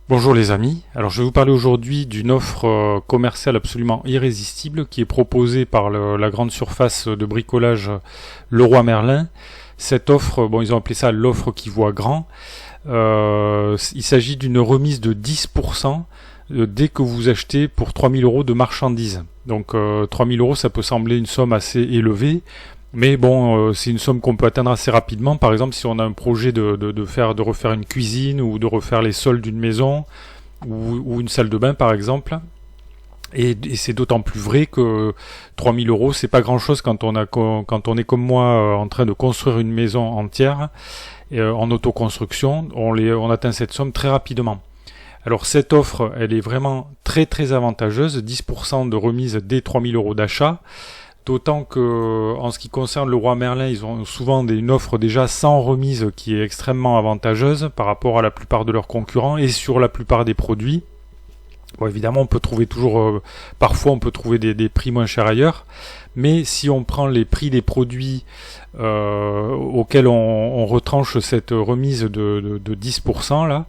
Bonjour les amis, alors je vais vous parler aujourd'hui d'une offre commerciale absolument irrésistible qui est proposée par la grande surface de bricolage Leroy Merlin. Cette offre, bon ils ont appelé ça l'offre qui voit grand. Il s'agit d'une remise de 10% dès que vous achetez pour 3000 € de marchandises. Donc 3000 € ça peut sembler une somme assez élevée. Mais bon, c'est une somme qu'on peut atteindre assez rapidement. Par exemple, si on a un projet de refaire une cuisine ou de refaire les sols d'une maison ou une salle de bain, par exemple. Et c'est d'autant plus vrai que 3000 €, c'est pas grand-chose quand on est comme moi en train de construire une maison entière en autoconstruction. On atteint cette somme très rapidement. Alors cette offre, elle est vraiment très très avantageuse. 10% de remise dès 3000 € d'achat. D'autant que, en ce qui concerne Leroy Merlin, ils ont souvent une offre déjà sans remise qui est extrêmement avantageuse par rapport à la plupart de leurs concurrents et sur la plupart des produits. Bon, évidemment, on peut trouver toujours, parfois on peut trouver des prix moins chers ailleurs, mais si on prend les prix des produits auxquels on retranche cette remise de 10% là,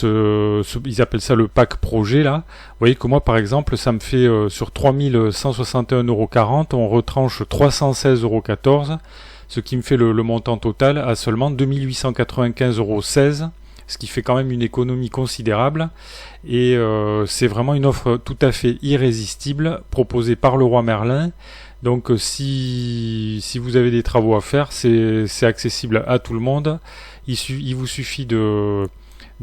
ils appellent ça le pack projet là. Vous voyez que moi par exemple, ça me fait sur 3161,40 €, on retranche 316,14 €, ce qui me fait le montant total à seulement 2895,16 €. Ce qui fait quand même une économie considérable et c'est vraiment une offre tout à fait irrésistible proposée par Leroy Merlin. Donc si vous avez des travaux à faire, c'est accessible à tout le monde. Il vous suffit de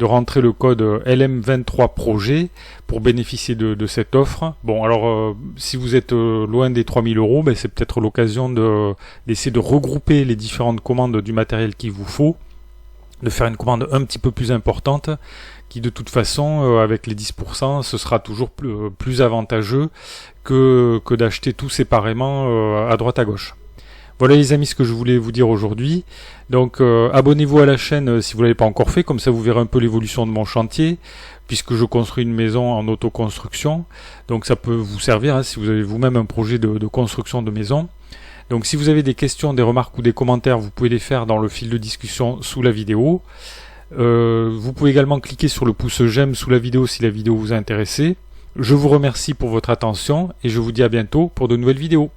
rentrer le code LM23projet pour bénéficier de cette offre. Bon alors si vous êtes loin des 3000 €, ben, c'est peut-être l'occasion d'essayer de regrouper les différentes commandes du matériel qu'il vous faut, de faire une commande un petit peu plus importante qui de toute façon avec les 10% ce sera toujours plus avantageux que d'acheter tout séparément à droite à gauche. Voilà les amis ce que je voulais vous dire aujourd'hui. Donc abonnez-vous à la chaîne si vous ne l'avez pas encore fait, comme ça vous verrez un peu l'évolution de mon chantier puisque je construis une maison en autoconstruction. Donc ça peut vous servir si vous avez vous-même un projet de construction de maison. Donc si vous avez des questions, des remarques ou des commentaires, vous pouvez les faire dans le fil de discussion sous la vidéo. Vous pouvez également cliquer sur le pouce j'aime sous la vidéo si la vidéo vous a intéressé. Je vous remercie pour votre attention et je vous dis à bientôt pour de nouvelles vidéos.